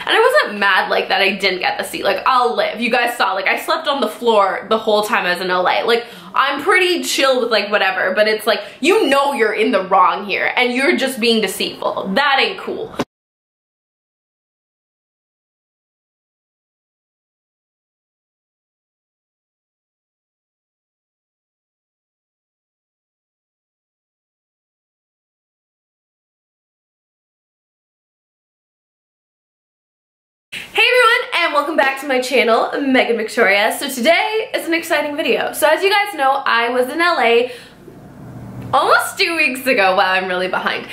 And I wasn't mad like that I didn't get the seat. Like, I'll live. You guys saw, like, I slept on the floor the whole time I was in LA. Like, I'm pretty chill with, like, whatever. But it's like, you know you're in the wrong here. And you're just being deceitful. That ain't cool. Hey everyone, and welcome back to my channel, Megan Victoria. So today is an exciting video. So as you guys know, I was in LA almost 2 weeks ago. Wow, I'm really behind.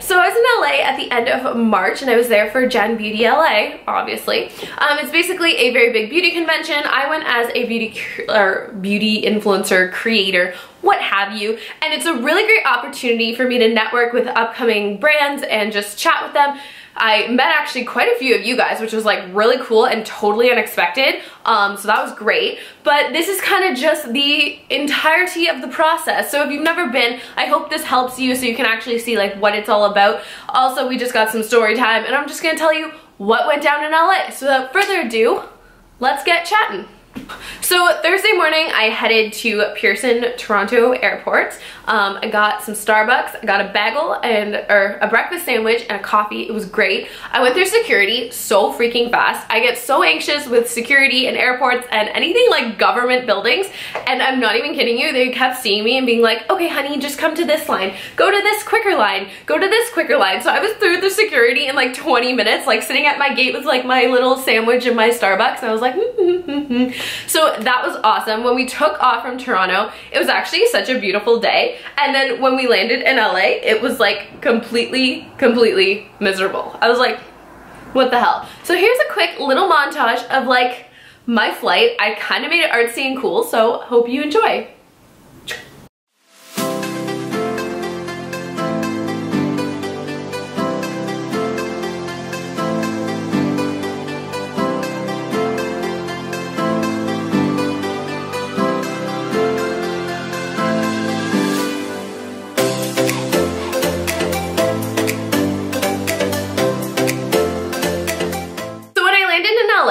So I was in LA at the end of March, and I was there for Gen Beauty LA, obviously. It's basically a very big beauty convention. I went as a beauty influencer, creator, what have you, and it's a really great opportunity for me to network with upcoming brands and just chat with them. I met actually quite a few of you guys, which was like really cool and totally unexpected, so that was great. But this is kind of just the entirety of the process. So if you've never been, I hope this helps you so you can actually see like what it's all about. Also, we just got some story time, and I'm just gonna tell you what went down in LA. So without further ado, let's get chatting. So Thursday morning I headed to Pearson Toronto Airport. I got some Starbucks, I got a bagel or a breakfast sandwich and a coffee. It was great. I went through security so freaking fast. I get so anxious with security and airports and anything like government buildings, and I'm not even kidding you. They kept seeing me and being like, okay honey, just come to this line, go to this quicker line, go to this quicker line. So I was through the security in like 20 minutes, like sitting at my gate with like my little sandwich and my Starbucks, and I was like So that was awesome. When we took off from Toronto, it was actually such a beautiful day. And then when we landed in LA, it was like completely miserable. I was like, what the hell? So here's a quick little montage of like my flight. I kind of made it artsy and cool, so hope you enjoy.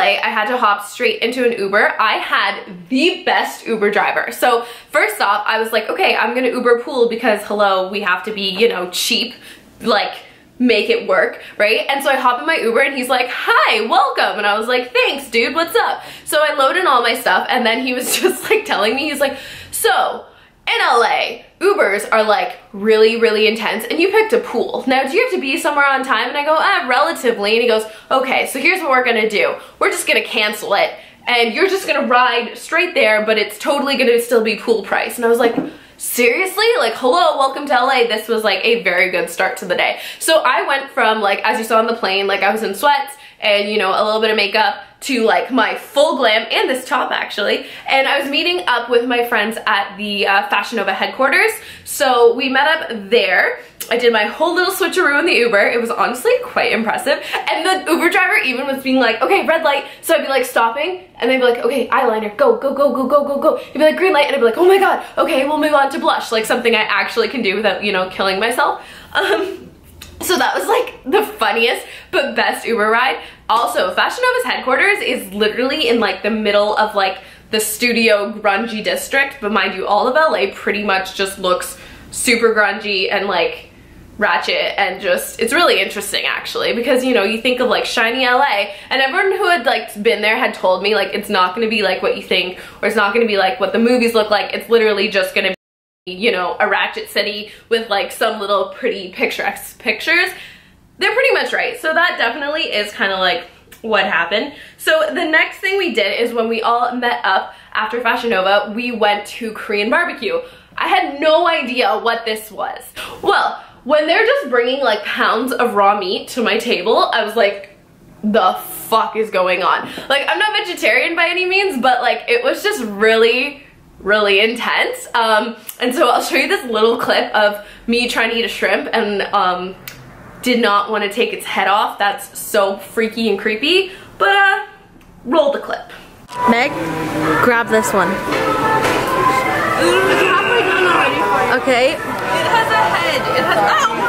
I had to hop straight into an Uber. I had the best Uber driver. So first off, I was like, okay, I'm gonna Uber pool because hello, we have to be, you know, cheap, like make it work, right? And so I hop in my Uber and he's like, hi, welcome. And I was like, thanks dude, what's up? So I load in all my stuff, and then he was just like telling me, he's like, so in LA, Ubers are like really intense, and you picked a pool. Now, do you have to be somewhere on time? And I go, relatively. And he goes, okay, so here's what we're gonna do. We're just gonna cancel it, and you're just gonna ride straight there, but it's totally gonna still be pool price. And I was like, seriously? Like, hello, welcome to LA. This was like a very good start to the day. So I went from like, as you saw on the plane, like I was in sweats and, you know, a little bit of makeup, to like my full glam, and this top actually, and I was meeting up with my friends at the Fashion Nova headquarters. So we met up there. I did my whole little switcheroo in the Uber. It was honestly quite impressive, and the Uber driver even was being like, okay, red light. So I'd be like stopping, and they'd be like, okay, eyeliner, go. He'd be like, green light, and I'd be like, oh my god, okay, we'll move on to blush, like something I actually can do without, you know, killing myself. So that was like the funniest but best Uber ride. Also, Fashion Nova's headquarters is literally in like the middle of like the studio grungy district, but mind you, all of LA pretty much just looks super grungy and like ratchet, and just, it's really interesting actually, because you know, you think of like shiny LA, and everyone who had like been there had told me like it's not gonna be like what you think, or it's not gonna be like what the movies look like. It's literally just gonna be, you know, a ratchet city with like some little pretty picturesque pictures. They're pretty much right. So that definitely is kind of like what happened. So the next thing we did is when we all met up after Fashion Nova, we went to Korean barbecue. I had no idea what this was. Well, when they're just bringing like pounds of raw meat to my table, I was like, the fuck is going on? Like, I'm not vegetarian by any means, but like it was just really intense. And so I'll show you this little clip of me trying to eat a shrimp and did not want to take its head off. That's so freaky and creepy, but roll the clip. Meg, grab this one. It's halfway done already for you. Okay. It has a head. It has, oh!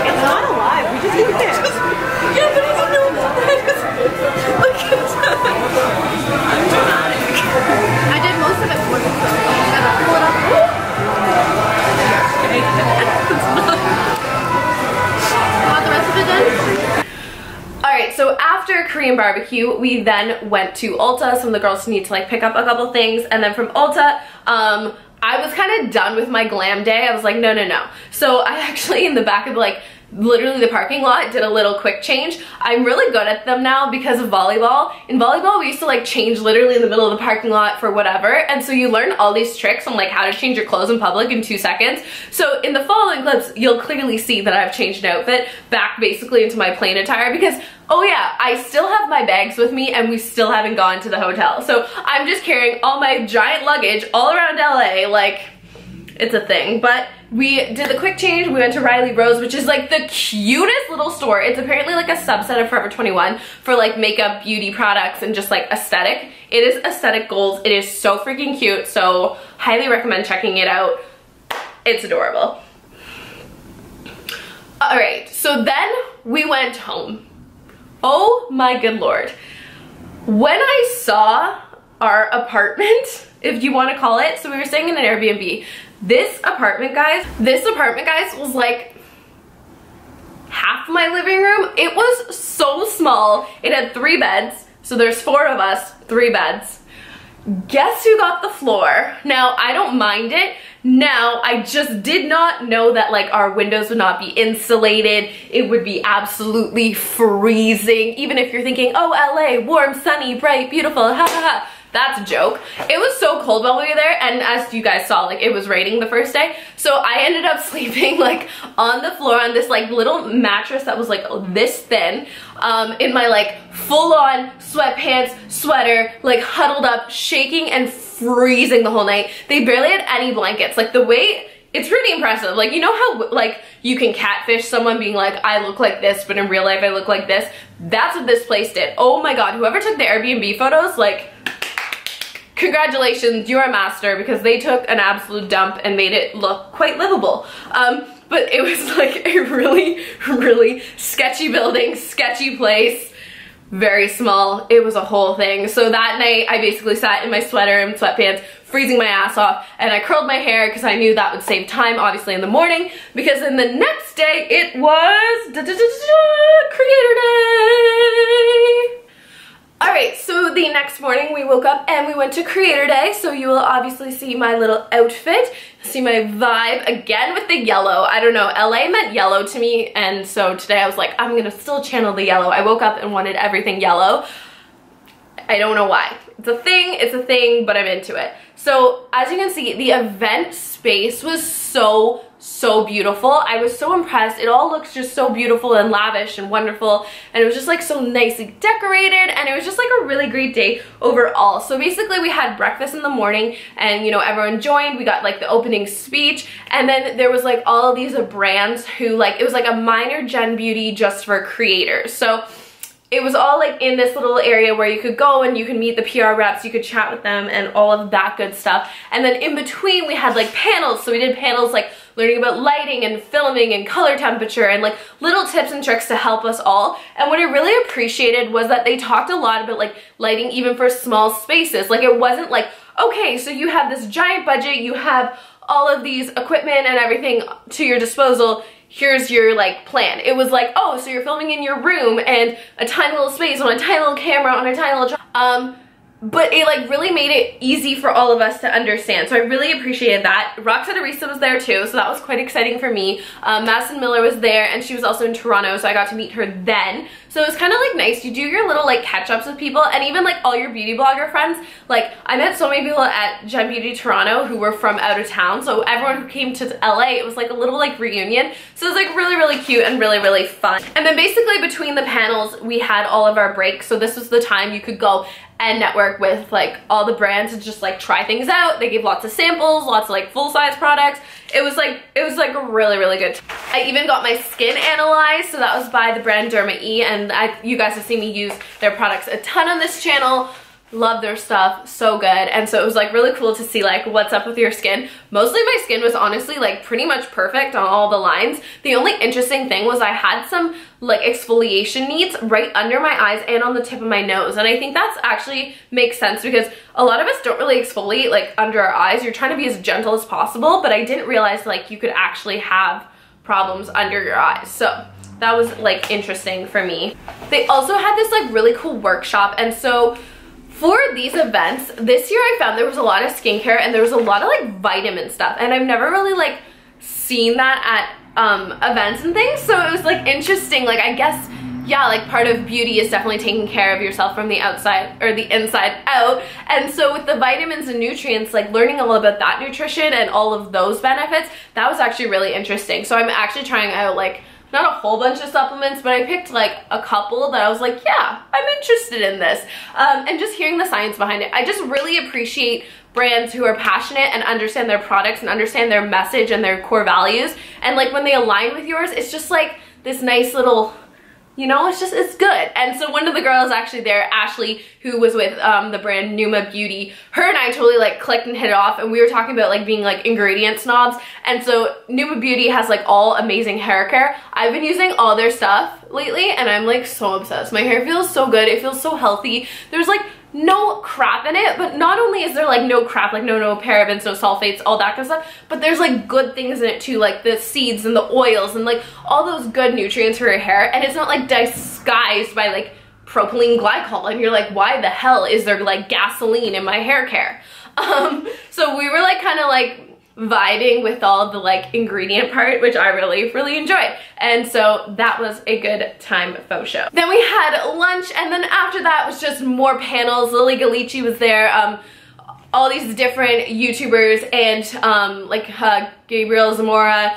It's not alive, we just eat it. Yeah, but it's so after Korean barbecue, we then went to Ulta. Some of the girls need to like pick up a couple things, and then from Ulta, I was kind of done with my glam day. I was like, no, no, no. So I actually, in the back of like literally the parking lot, did a little quick change. I'm really good at them now because of volleyball. In volleyball, we used to like change literally in the middle of the parking lot for whatever, and so you learn all these tricks on like how to change your clothes in public in 2 seconds. So in the following clips, you'll clearly see that I've changed an outfit back basically into my plain attire because, oh yeah, I still have my bags with me and we still haven't gone to the hotel. So I'm just carrying all my giant luggage all around LA, like it's a thing. But we did the quick change. We went to Riley Rose, which is like the cutest little store. It's apparently like a subset of Forever 21 for like makeup, beauty products, and just like aesthetic. It is aesthetic goals. It is so freaking cute. So highly recommend checking it out. It's adorable. All right, so then we went home. Oh my good Lord. When I saw our apartment, if you want to call it, so we were staying in an Airbnb. This apartment, guys, was like half my living room. It was so small. It had 3 beds. So there's 4 of us, 3 beds. Guess who got the floor? Now, I don't mind it. Now, I just did not know that like our windows would not be insulated. It would be absolutely freezing. Even if you're thinking, oh, LA, warm, sunny, bright, beautiful, ha ha ha. That's a joke. It was so cold while we were there, and as you guys saw, like it was raining the first day. So I ended up sleeping like on the floor on this like little mattress that was like this thin, in my like full-on sweatpants, sweater, like huddled up, shaking and freezing the whole night. They barely had any blankets. Like the way, it's pretty impressive. Like, you know how like you can catfish someone being like, I look like this, but in real life I look like this? That's what this place did. Oh my God, whoever took the Airbnb photos, like, congratulations, you're a master, because they took an absolute dump and made it look quite livable. But it was like a really, really sketchy building, sketchy place, very small. It was a whole thing. So that night I basically sat in my sweater and sweatpants, freezing my ass off, and I curled my hair because I knew that would save time, obviously, in the morning, because then the next day it was Creator Day. Alright, so the next morning we woke up and we went to Creator Day, so you will obviously see my little outfit, see my vibe, again with the yellow. I don't know, LA meant yellow to me, and so today I was like, I'm gonna still channel the yellow. I woke up and wanted everything yellow. I don't know why. It's a thing, but I'm into it. So as you can see, the event space was so beautiful. I was so impressed. It all looks just so beautiful and lavish and wonderful, and it was just like so nicely decorated, and it was just like a really great day overall. So basically we had breakfast in the morning, and you know, everyone joined. We got like the opening speech, and then there was like all of these brands who like, it was like a minor Gen Beauty just for creators. So it was all like in this little area where you could go and you could meet the PR reps, you could chat with them and all of that good stuff. And then in between we had like panels. So we did panels like learning about lighting and filming and color temperature and like little tips and tricks to help us all. And what I really appreciated was that they talked a lot about like lighting even for small spaces. Like it wasn't like, okay, so you have this giant budget, you have all of these equipment and everything to your disposal, here's your like plan. It was like, oh, so you're filming in your room and a tiny little space on a tiny little camera on a tiny little but it like really made it easy for all of us to understand. So I really appreciated that. Roxette Arista was there too, so that was quite exciting for me. Madison Miller was there, and she was also in Toronto, so I got to meet her then. So it was kind of like nice. You do your little like catch-ups with people, and even like all your beauty blogger friends. Like I met so many people at Gen Beauty Toronto who were from out of town, so everyone who came to LA, it was like a little like reunion. So it was like really cute and really fun. And then basically between the panels we had all of our breaks, so this was the time you could go and network with like all the brands and just like try things out. They gave lots of samples, lots of like full-size products. It was like really good. I even got my skin analyzed, so that was by the brand Derma E, and you guys have seen me use their products a ton on this channel. Love their stuff, so good. And so it was like really cool to see like what's up with your skin. Mostly my skin was honestly like pretty much perfect on all the lines. The only interesting thing was I had some like exfoliation needs right under my eyes and on the tip of my nose, and I think that's actually makes sense because a lot of us don't really exfoliate like under our eyes. You're trying to be as gentle as possible, but I didn't realize like you could actually have problems under your eyes. So that was like interesting for me. They also had this like really cool workshop, and so for these events this year I found there was a lot of skincare and there was a lot of like vitamin stuff, and I've never really like seen that at events and things, so it was like interesting. Like I guess, yeah, like part of beauty is definitely taking care of yourself from the outside or the inside out. And so with the vitamins and nutrients, like learning all about that nutrition and all of those benefits, that was actually really interesting. So I'm actually trying out like not a whole bunch of supplements, but I picked like a couple that I was like, yeah, I'm interested in this. And just hearing the science behind it. I just really appreciate brands who are passionate and understand their products and understand their message and their core values. And like when they align with yours, it's just like this nice little, you know, it's good. And so one of the girls actually there, Ashley, who was with the brand Numa Beauty, her and I totally like clicked and hit it off, and we were talking about like being like ingredient snobs. And so Numa Beauty has like all amazing hair care. I've been using all their stuff lately and I'm like so obsessed. My hair feels so good, it feels so healthy. There's like no crap in it, but not only is there like no crap, like no parabens, no sulfates, all that kind of stuff, but there's like good things in it too, like the seeds and the oils and like all those good nutrients for your hair. And it's not like disguised by like propylene glycol and you're like, why the hell is there like gasoline in my hair care? So we were like kind of like vibing with all the like ingredient part, which I really enjoyed. And so that was a good time photo show. Then we had lunch, and then after that was just more panels. Lily Galici was there, all these different YouTubers, and like Gabriel Zamora,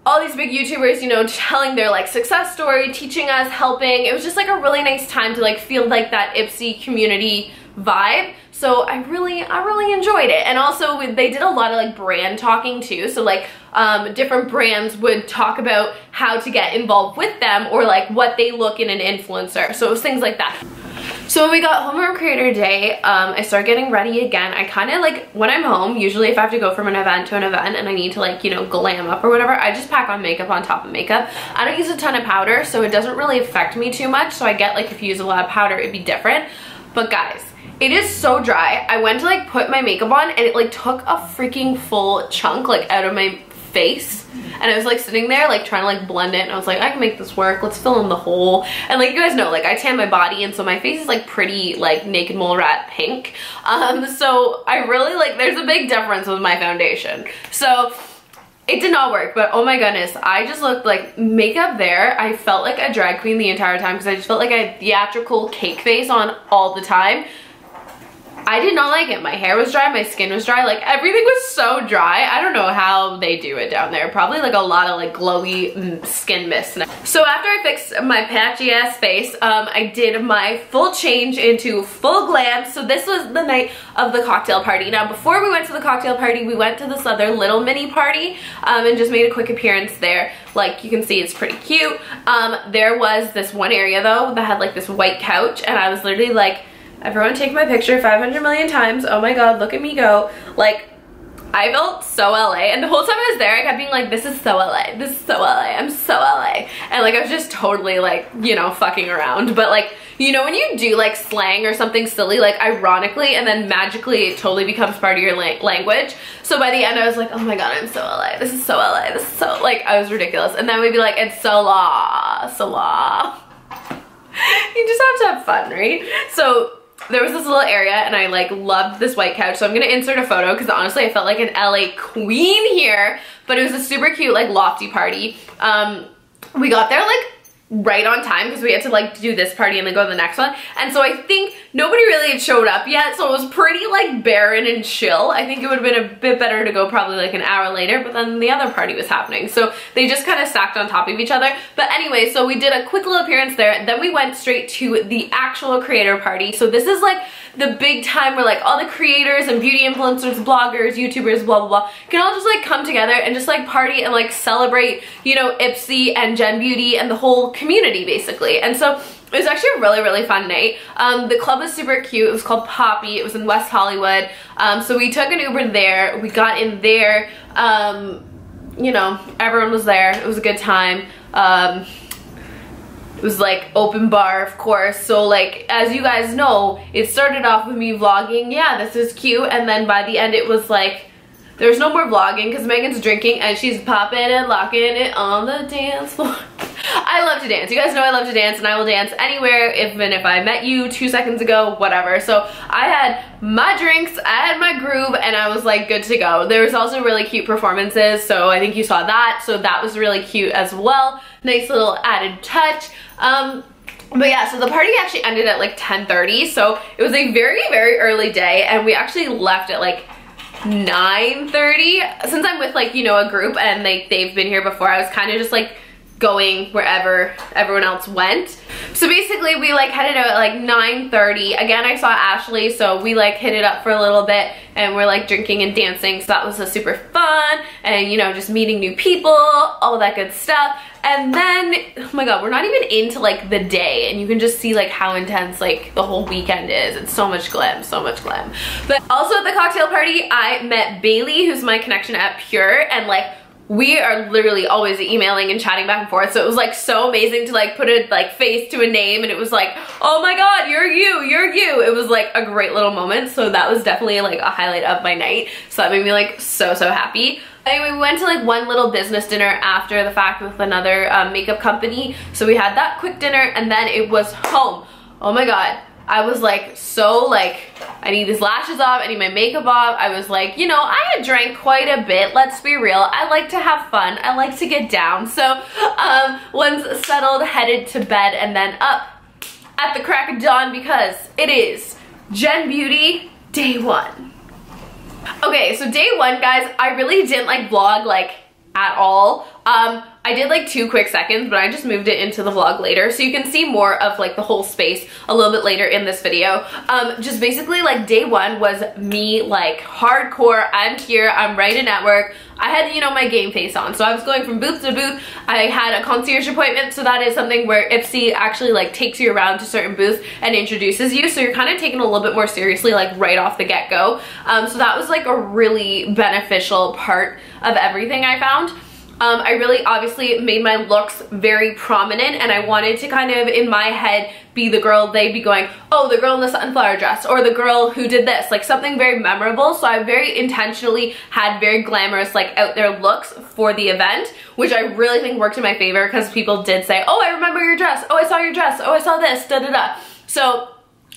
all these big YouTubers, you know, telling their like success story, teaching us, helping. It was just like a really nice time to like feel like that Ipsy community vibe. So I really enjoyed it. And also they did a lot of like brand talking too. So like different brands would talk about how to get involved with them or like what they look in an influencer. So it was things like that. So when we got home from Creator Day, I started getting ready again. I kind of like, when I'm home, usually if I have to go from an event to an event and I need to like, you know, glam up or whatever, I just pack on makeup on top of makeup. I don't use a ton of powder, so it doesn't really affect me too much. So I get like, if you use a lot of powder, it'd be different. But guys, it is so dry. I went to like put my makeup on and it like took a freaking full chunk like out of my face, and I was like sitting there like trying to like blend it, and I was like, I can make this work, let's fill in the hole. And like you guys know, like I tan my body, and so my face is like pretty like naked mole rat pink. So I really like, there's a big difference with my foundation. So it did not work, but oh my goodness, I just looked like makeup there. I felt like a drag queen the entire time because I just felt like I had theatrical cake face on all the time. I did not like it. My hair was dry, my skin was dry, like everything was so dry. I don't know how they do it down there. Probably like a lot of like glowy skin mist. So after I fixed my patchy ass face, I did my full change into full glam. So this was the night of the cocktail party. Now before we went to the cocktail party, we went to this other little mini party and just made a quick appearance there. Like you can see, it's pretty cute. There was this one area though that had like this white couch, and I was literally like, everyone take my picture 500 million times. Oh my god, look at me go. Like, I felt so LA, and the whole time I was there I kept being like, this is so LA, this is so LA, I'm so LA. And like I was just totally like, you know, fucking around. But like, you know when you do like slang or something silly, like ironically and then magically it totally becomes part of your language. So by the end I was like, oh my god, I'm so LA, this is so LA, this is so, like I was ridiculous. And then we'd be like, it's so la. You just have to have fun, right? So there was this little area, and I like loved this white couch, so I'm gonna insert a photo because honestly I felt like an LA queen here. But it was a super cute like lofty party. We got there like right on time because we had to like do this party and then go to the next one, and so I think nobody really had showed up yet, so it was pretty like barren and chill. I think it would have been a bit better to go probably like an hour later, but then the other party was happening, so they just kind of stacked on top of each other. But anyway, so we did a quick little appearance there, then we went straight to the actual creator party. So this is like the big time where like all the creators and beauty influencers, bloggers, YouTubers, blah blah blah, can all just like come together and just like party and like celebrate, you know, Ipsy and Gen Beauty and the whole community basically. And so it was actually a really fun night. The club was super cute. It was called Poppy. It was in West Hollywood. So we took an Uber there. We got in there. You know, everyone was there. It was a good time. It was like open bar, of course. So like, as you guys know, it started off with me vlogging, yeah, this is cute. And then by the end it was like there's no more vlogging because Megan's drinking and she's popping and locking it on the dance floor. I love to dance. You guys know I love to dance, and I will dance anywhere, even if I met you 2 seconds ago, whatever. So I had my drinks, I had my groove, and I was like good to go. There was also really cute performances, so I think you saw that. So that was really cute as well. Nice little added touch. But yeah, so the party actually ended at like 10:30, so it was a very, very early day, and we actually left at like 9:30. Since I'm with like, you know, a group and they've been here before, I was kind of just like going wherever everyone else went. So basically we like headed out at like 9:30. Again, I saw Ashley, so we like hit it up for a little bit and we're like drinking and dancing, so that was a super fun, and you know, just meeting new people, all that good stuff. And then, oh my god, we're not even into like the day, and you can just see like how intense like the whole weekend is. It's so much glam, so much glam. But also at the cocktail party, I met Bailey, who's my connection at Pure, and like we are literally always emailing and chatting back and forth, so it was like so amazing to like put a like face to a name, and it was like, oh my god, you're you, you're you. It was like a great little moment, so that was definitely like a highlight of my night. So that made me like so happy. Anyway, we went to like one little business dinner after the fact with another makeup company, so we had that quick dinner, and then it was home. Oh my god, I was like so like, I need these lashes off, I need my makeup off. I was like, you know, I had drank quite a bit, let's be real. I like to have fun, I like to get down. So once settled, headed to bed, and then up at the crack of dawn because it is Gen Beauty Day 1. Okay, so day 1, guys, I really didn't like vlog like at all. I did like 2 quick seconds, but I just moved it into the vlog later, so you can see more of like the whole space a little bit later in this video. Just basically like day 1 was me like hardcore, I'm here, I'm right in network. I had, you know, my game face on, so I was going from booth to booth. I had a concierge appointment, so that is something where Ipsy actually like takes you around to certain booths and introduces you, so you're kind of taken a little bit more seriously like right off the get-go. So that was like a really beneficial part of everything I found. I really obviously made my looks very prominent, and I wanted to kind of in my head be the girl they'd be going, oh, the girl in the sunflower dress, or the girl who did this, like something very memorable. So I very intentionally had very glamorous like out there looks for the event, which I really think worked in my favor because people did say, oh, I remember your dress, oh, I saw your dress, oh, I saw this, da da da. So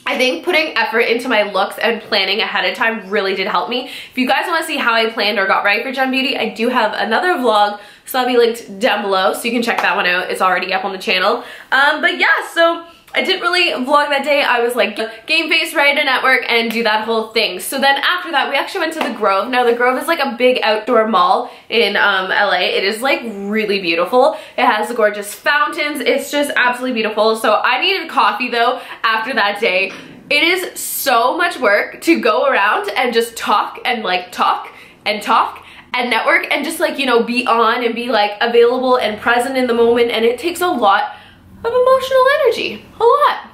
I think putting effort into my looks and planning ahead of time really did help me. If you guys want to see how I planned or got ready for Gen Beauty, I do have another vlog, so that'll be linked down below, so you can check that one out. It's already up on the channel. But yeah, so I didn't really vlog that day. I was like game face, right to network, and do that whole thing. So then after that, we actually went to the Grove. Now the Grove is like a big outdoor mall in LA. It is like really beautiful. It has the gorgeous fountains. It's just absolutely beautiful. So I needed coffee though after that day. It is so much work to go around and just talk and like talk and network and just like, you know, be on and be like available and present in the moment, and it takes a lot of emotional energy, a lot.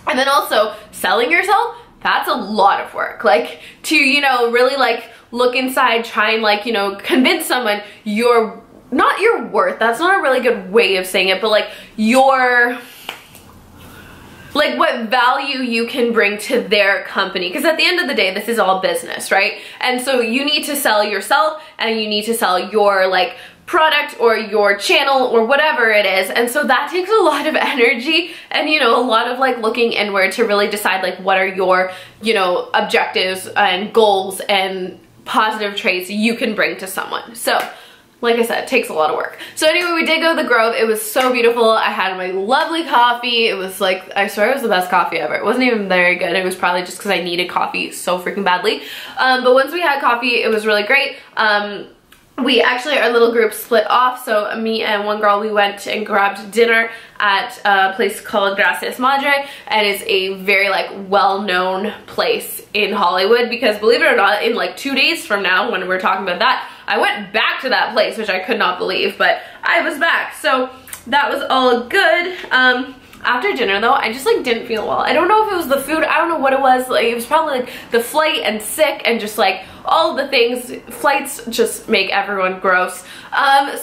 And then also selling yourself, that's a lot of work, like to, you know, really like look inside, try and like, you know, convince someone you're not your worth, that's not a really good way of saying it, but like your, like what value you can bring to their company, because at the end of the day, this is all business, right? And so you need to sell yourself, and you need to sell your like product or your channel or whatever it is, and so that takes a lot of energy and, you know, a lot of like looking inward to really decide like what are your, you know, objectives and goals and positive traits you can bring to someone. So like I said, it takes a lot of work. So anyway, we did go to the Grove. It was so beautiful. I had my lovely coffee. It was like, I swear it was the best coffee ever. It wasn't even very good. It was probably just because I needed coffee so freaking badly. But once we had coffee, it was really great. We actually, our little group split off, so me and one girl, we went and grabbed dinner at a place called Gracias Madre, and it's a very like well-known place in Hollywood, because believe it or not, in like 2 days from now, when we're talking about that, I went back to that place, which I could not believe, but I was back, so that was all good. after dinner though, I just like didn't feel well. I don't know if it was the food, I don't know what it was. Like, it was probably like the flight and sick and just like all of the things. Flights just make everyone gross.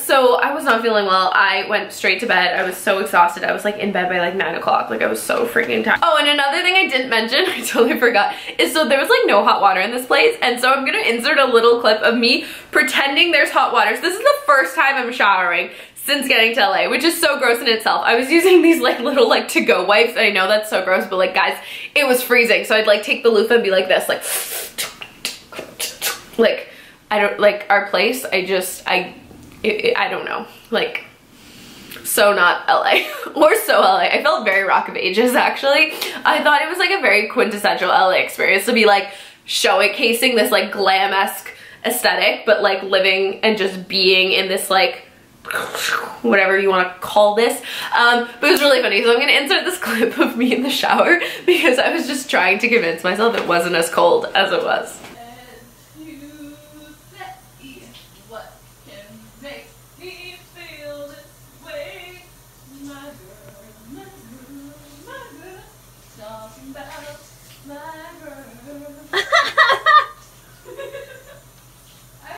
So I was not feeling well. I went straight to bed. I was so exhausted. I was like in bed by like 9 o'clock. Like I was so freaking tired. Oh, and another thing I didn't mention, I totally forgot, is so there was like no hot water in this place. And so I'm gonna insert a little clip of me pretending there's hot water. So this is the first time I'm showering since getting to LA, which is so gross in itself. I was using these like little like to-go wipes, and I know that's so gross, but like guys, it was freezing. So I'd like take the loofah and be like this, like I don't like our place. I don't know, like so not LA or so LA. I felt very Rock of Ages actually. I thought it was like a very quintessential LA experience to be like showcasing this like glam-esque aesthetic, but like living and just being in this like whatever you want to call this. But it was really funny. So I'm gonna insert this clip of me in the shower because I was just trying to convince myself it wasn't as cold as it was.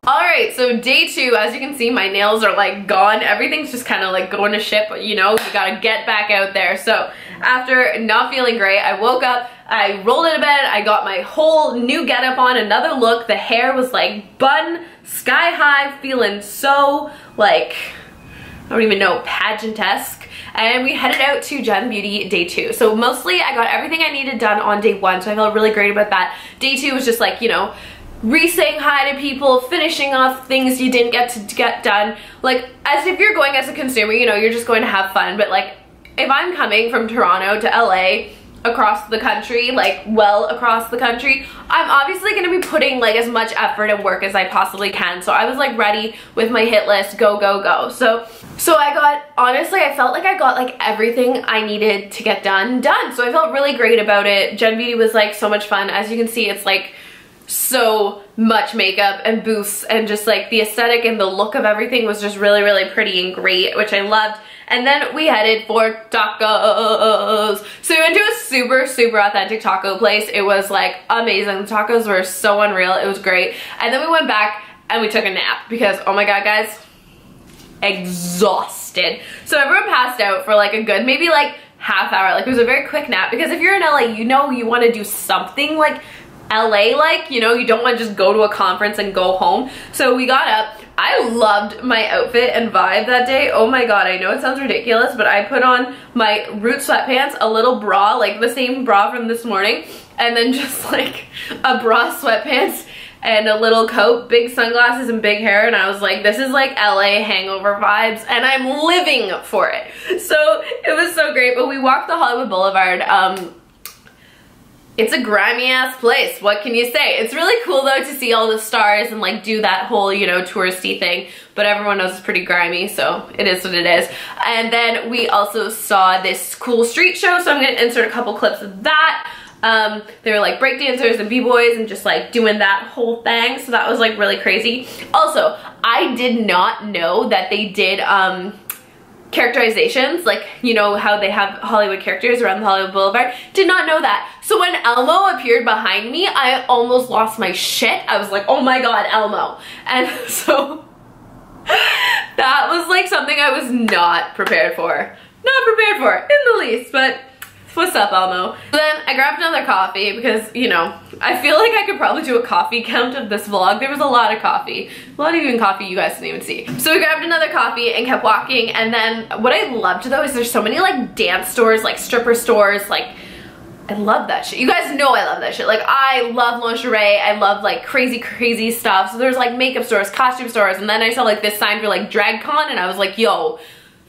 Alright, so day 2, as you can see, my nails are like gone. Everything's just kind of like going to shit, you know, you gotta get back out there. So after not feeling great, I woke up, I rolled into bed, I got my whole new getup on, another look. The hair was like bun, sky high, feeling so like, I don't even know, pageant-esque. And we headed out to Gen Beauty day 2. So mostly I got everything I needed done on day 1, so I felt really great about that. Day 2 was just like, you know, re-saying hi to people, finishing off things you didn't get to get done. Like, as if you're going as a consumer, you know, you're just going to have fun. But like, if I'm coming from Toronto to LA, across the country, like well across the country, I'm obviously gonna be putting like as much effort and work as I possibly can. So I was like ready with my hit list, go, go, go. So I got, honestly, I felt like I got like everything I needed to get done. So I felt really great about it. Gen Beauty was like so much fun. As you can see, it's like so much makeup and booths, and just like the aesthetic and the look of everything was just really, really pretty and great, which I loved. And then we headed for tacos. So we went to a super, super authentic taco place. It was like amazing. The tacos were so unreal. It was great. And then we went back and we took a nap because, oh my God, guys, exhausted. So everyone passed out for like a good, maybe like half hour. Like it was a very quick nap because if you're in LA, you know you want to do something like LA like, you know, you don't want to just go to a conference and go home. So we got up. I loved my outfit and vibe that day. Oh my God, I know it sounds ridiculous, but I put on my Root sweatpants, a little bra, like the same bra from this morning, and then just like a bra, sweatpants, and a little coat, big sunglasses and big hair, and I was like, this is like LA hangover vibes, and I'm living for it. So it was so great. But we walked the Hollywood Boulevard. It's a grimy ass place, what can you say? It's really cool though to see all the stars and like do that whole, you know, touristy thing, but everyone knows it's pretty grimy, so it is what it is. And then we also saw this cool street show, so I'm gonna insert a couple clips of that. They were like breakdancers and b-boys and just like doing that whole thing, so that was like really crazy. Also, I did not know that they did characterizations, like, you know how they have Hollywood characters around the Hollywood Boulevard. Did not know that. So when Elmo appeared behind me, I almost lost my shit. I was like, oh my God, Elmo. And so that was like something I was not prepared for. Not prepared for in the least, but what's up, Elmo? So then I grabbed another coffee because, you know, I feel like I could probably do a coffee count of this vlog. There was a lot of coffee. A lot of even coffee you guys didn't even see. So we grabbed another coffee and kept walking. And then what I loved though is there's so many like dance stores, like stripper stores, like I love that shit. You guys know I love that shit. Like I love lingerie. I love like crazy, crazy stuff. So there's like makeup stores, costume stores. And then I saw like this sign for like drag con and I was like, yo,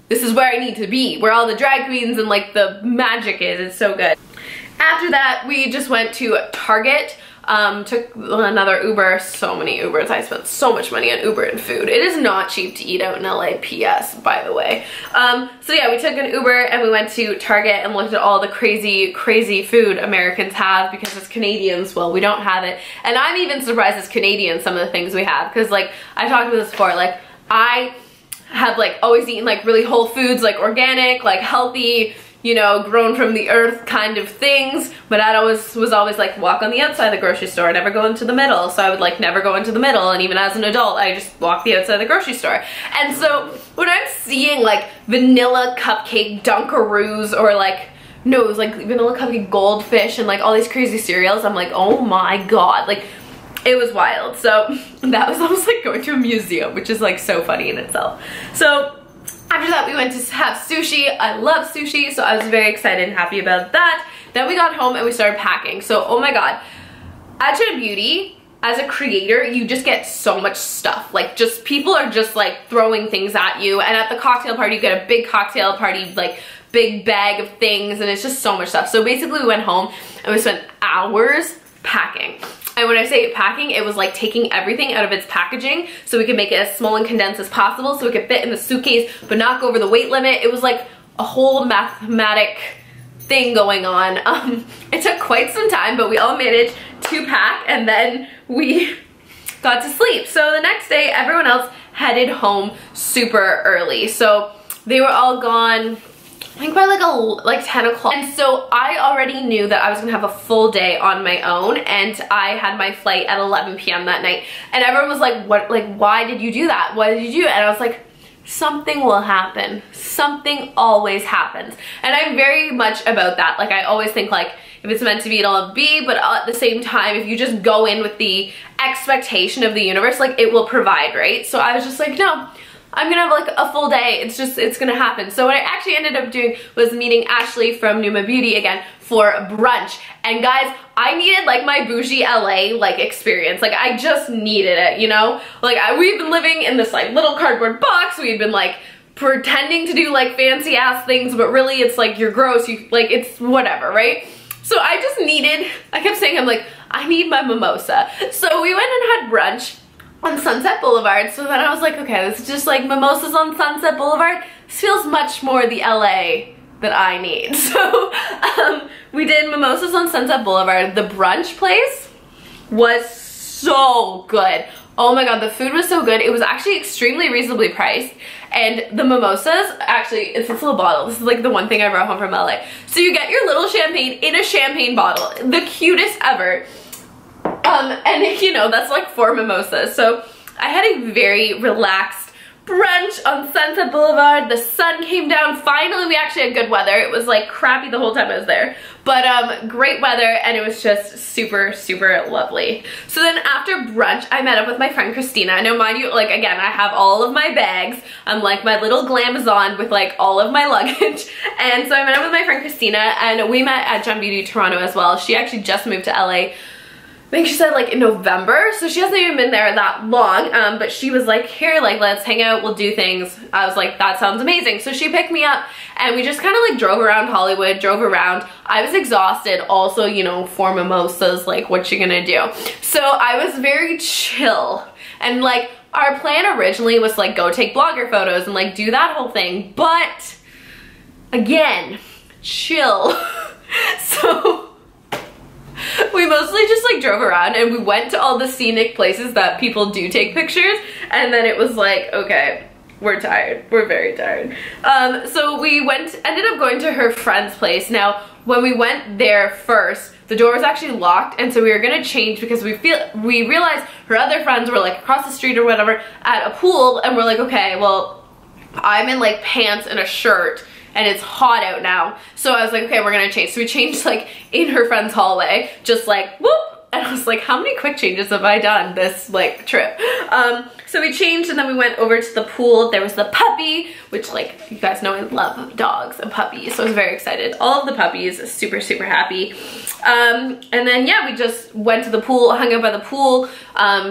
this is where I need to be, where all the drag queens and like the magic is. It's so good. After that, we just went to Target, took another Uber. So many Ubers. I spent so much money on Uber and food. It is not cheap to eat out in LA, PS, by the way. So yeah, we took an Uber and we went to Target and looked at all the crazy, crazy food Americans have because as Canadians, well, we don't have it. And I'm even surprised as Canadians some of the things we have because like, I talked about this before, like I have like always eaten like really whole foods, like organic, like healthy, you know, grown from the earth kind of things. My dad was always like, walk on the outside of the grocery store, never go into the middle. So I would like never go into the middle, and even as an adult, I just walk the outside of the grocery store. And so when I'm seeing like vanilla cupcake Dunkaroos, or like, no, it was like vanilla cupcake Goldfish and like all these crazy cereals, I'm like, oh my god, like it was wild. So that was almost like going to a museum, which is like so funny in itself. So after that, we went to have sushi. I love sushi, so I was very excited and happy about that. Then we got home and we started packing. So, oh my god, at Gem Beauty, as a creator, you just get so much stuff. Like, just people are just like throwing things at you. And at the cocktail party, you get a big cocktail party, like big bag of things, and it's just so much stuff. So basically, we went home and we spent hours packing. And when I say packing, it was like taking everything out of its packaging so we could make it as small and condensed as possible so it could fit in the suitcase but not go over the weight limit. It was like a whole mathematic thing going on. It took quite some time, but we all managed to pack, and then we got to sleep. So the next day, everyone else headed home super early. So they were all gone, I think by like 10 o'clock. And so I already knew that I was gonna have a full day on my own, and I had my flight at 11 p.m. that night. And everyone was like, what, like, why did you do that? Why did you do it? And I was like, something will happen. Something always happens. And I'm very much about that. Like, I always think like, if it's meant to be, it'll be, but at the same time, if you just go in with the expectation of the universe, like it will provide, right? So I was just like, no, I'm gonna have like a full day. It's gonna happen. So what I actually ended up doing was meeting Ashley from Numa Beauty again for brunch. And guys, I needed like my bougie LA like experience. Like I just needed it, you know? Like we've been living in this like little cardboard box. We've been like pretending to do like fancy ass things, but really it's like you're gross. You like, it's whatever, right? So I just needed, I kept saying, I'm like, I need my mimosa. So we went and had brunch on Sunset Boulevard. So then I was like, okay, this is just like mimosas on Sunset Boulevard. This feels much more the LA that I need. So we did mimosas on Sunset Boulevard. The brunch place was so good. Oh my god, the food was so good. It was actually extremely reasonably priced. And the mimosas, actually, it's this little bottle. This is like the one thing I brought home from LA. So you get your little champagne in a champagne bottle. The cutest ever. And you know, that's like 4 mimosas. So I had a very relaxed brunch on Sunset Boulevard. The sun came down. Finally, we actually had good weather. It was like crappy the whole time I was there, but great weather, and it was just super, super lovely. So then after brunch, I met up with my friend Christina. Now mind you, like again, I have all of my bags. I'm like my little glamazon with like all of my luggage. And so I met up with my friend Christina, and we met at Gem Beauty Toronto as well. She actually just moved to LA. I think she said like in November, so she hasn't even been there that long, but she was like, here, like let's hang out, we'll do things. I was like, that sounds amazing. So she picked me up and we just kind of like drove around Hollywood, drove around. I was exhausted also, you know, 4 mimosas, like what you gonna do? So I was very chill, and like our plan originally was like go take blogger photos and like do that whole thing, but again, chill. So we mostly just like drove around and we went to all the scenic places that people do take pictures, and then it was like, okay, we're tired, we're very tired. So we ended up going to her friend's place. Now when we went there first, the door was actually locked, and so we were gonna change because we realized her other friends were like across the street or whatever at a pool, and we're like, okay, well I'm in like pants and a shirt and it's hot out now. So I was like, okay, we're gonna change. So we changed like in her friend's hallway, just like whoop. And I was like, how many quick changes have I done this like trip? So we changed, and then we went over to the pool. There was the puppy, which like you guys know I love dogs and puppies. So I was very excited. All of the puppies, super, super happy. And then yeah, we just went to the pool, hung out by the pool.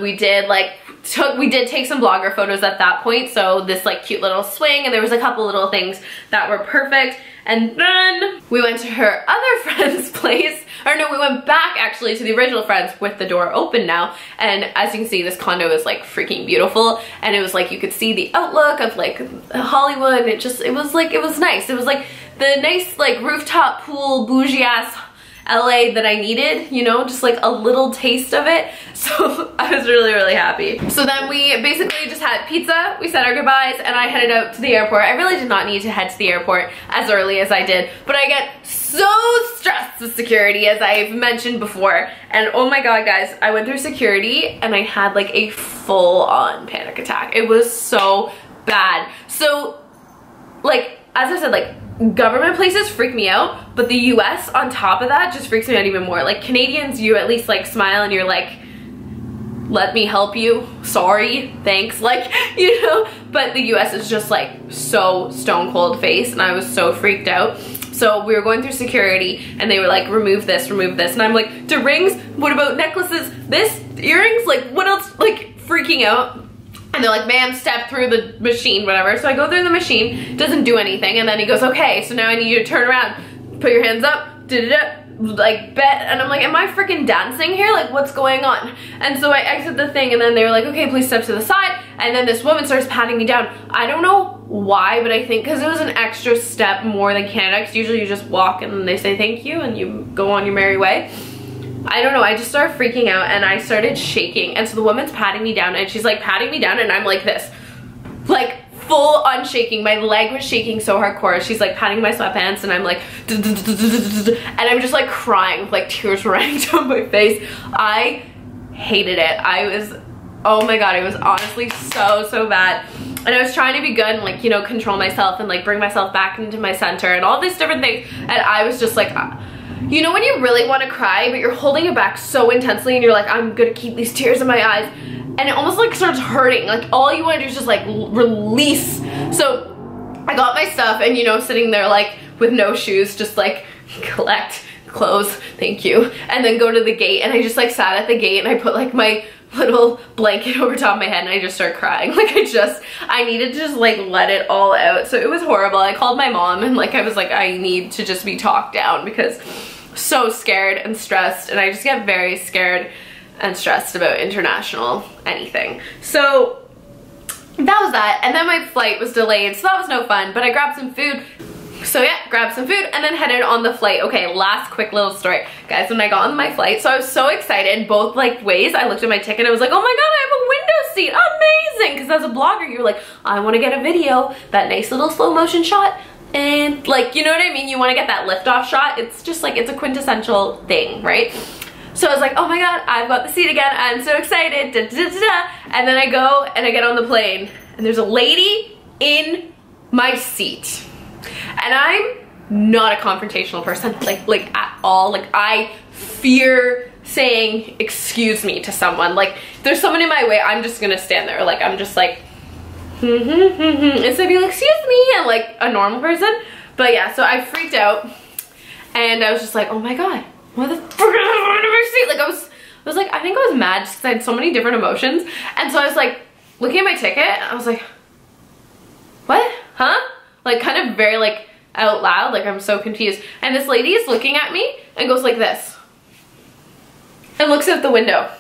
We did take some blogger photos at that point. So this like cute little swing, and there was a couple little things that were perfect. And then we went to her other friend's place, or no, we went back actually to the original friend's with the door open now. And as you can see, this condo is like freaking beautiful. And it was like, you could see the outlook of like Hollywood. And it was nice. It was like the nice like rooftop pool, bougie ass LA that I needed, you know, just like a little taste of it. So I was really, really happy. So then we basically just had pizza, we said our goodbyes, and I headed out to the airport. I really did not need to head to the airport as early as I did, but I get so stressed with security, as I've mentioned before. And oh my god, guys, I went through security and I had like a full-on panic attack. It was so bad. So, like, as I said, like, government places freak me out, but the US on top of that just freaks me out even more. Like, Canadians, you at least like smile and you're like, let me help you, sorry, thanks, like, you know, but the US is just like so stone cold face, and I was so freaked out. So we were going through security and they were like, remove this, and I'm like, do rings, what about necklaces, this, earrings, like what else, like freaking out. And they're like, ma'am, step through the machine, whatever. So I go through the machine, doesn't do anything, and then he goes, okay, so now I need you to turn around, put your hands up, like bet, and I'm like, am I freaking dancing here? Like, what's going on? And so I exit the thing, and then they were like, okay, please step to the side, and then this woman starts patting me down. I don't know why, but I think because it was an extra step more than Canada, because usually you just walk and then they say thank you and you go on your merry way. I don't know, I just started freaking out and I started shaking, and so the woman's patting me down and she's like patting me down and I'm like this, like full on shaking. My leg was shaking so hardcore. She's like patting my sweatpants and I'm like and I'm just like crying with like tears running down my face. I hated it. I was, oh my god, it was honestly so bad. And I was trying to be good and like, you know, control myself and like bring myself back into my center and all these different things, and I was just like, you know when you really want to cry but you're holding it back so intensely and you're like, I'm gonna keep these tears in my eyes, and it almost like starts hurting, like all you want to do is just like release. So I got my stuff and, you know, sitting there like with no shoes, just like collect clothes, thank you, and then go to the gate, and I just like sat at the gate and I put like my little blanket over top of my head and I just started crying. Like I needed to just like let it all out. So it was horrible. I called my mom and like I was like, I need to just be talked down because so scared and stressed, and I just get very scared and stressed about international anything. So that was that, and then my flight was delayed, so that was no fun, but I grabbed some food. So yeah, grabbed some food and then headed on the flight. Okay, last quick little story. Guys, when I got on my flight, so I was so excited both like ways. I looked at my ticket, I was like, oh my god, I have a window seat, amazing! Because as a blogger, you're like, I want to get a video, that nice little slow motion shot, and like, you know what I mean? You want to get that liftoff shot. It's just like, it's a quintessential thing, right? So I was like, oh my god, I've got the seat again, I'm so excited, da, da, da, da. And then I go and I get on the plane and there's a lady in my seat. And I'm not a confrontational person, like at all. Like, I fear saying excuse me to someone. Like, if there's someone in my way, I'm just gonna stand there. Like, I'm just like, instead of being like, excuse me, and like a normal person. But yeah, so I freaked out and I was just like, oh my god, what the frick is wrong with my seat? Like, I was like, I think I was mad just because I had so many different emotions. And so I was like, looking at my ticket, I was like, what? Huh? Like, kind of very like out loud, like I'm so confused. And this lady is looking at me and goes like this and looks out the window.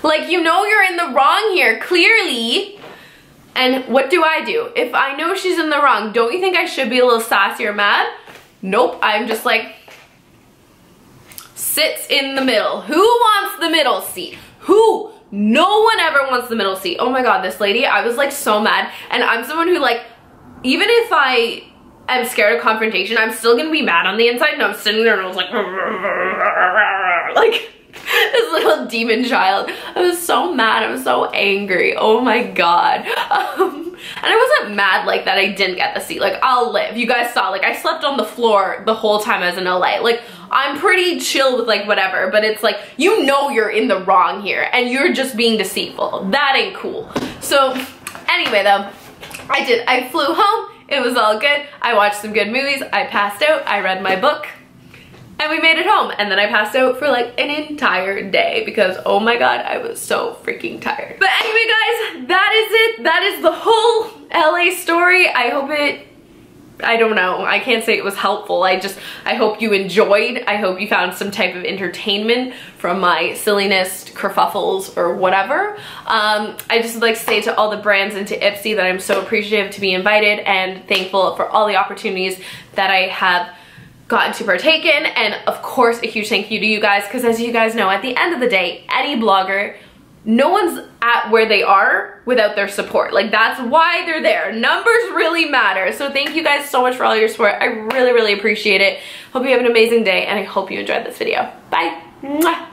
Like, you know you're in the wrong here, clearly. And what do? If I know she's in the wrong, don't you think I should be a little sassy or mad? Nope, I'm just like, sits in the middle. Who wants the middle seat? Who? No one ever wants the middle seat. Oh my god, this lady, I was like so mad. And I'm someone who like, even if I am scared of confrontation, I'm still gonna be mad on the inside, and I'm sitting there and I was like this little demon child. I was so mad, I was so angry, oh my god. And I wasn't mad like that I didn't get the seat. Like, I'll live. You guys saw, like, I slept on the floor the whole time I was in LA. Like, I'm pretty chill with like whatever, but it's like, you know you're in the wrong here and you're just being deceitful. That ain't cool. So anyway though, I flew home, it was all good. I watched some good movies, I passed out, I read my book, and we made it home. And then I passed out for like an entire day because, oh my god, I was so freaking tired. But anyway guys, that is it. That is the whole LA story. I hope it, I don't know, I can't say it was helpful. I hope you enjoyed. I hope you found some type of entertainment from my silliness, kerfuffles, or whatever. I just would like to say to all the brands and to Ipsy that I'm so appreciative to be invited and thankful for all the opportunities that I have gotten to partake in. And of course, a huge thank you to you guys, because as you guys know, at the end of the day, any blogger, no one's at where they are without their support. Like, that's why they're there. Numbers really matter. So thank you guys so much for all your support. I really, really appreciate it. Hope you have an amazing day, and I hope you enjoyed this video. Bye. Mwah.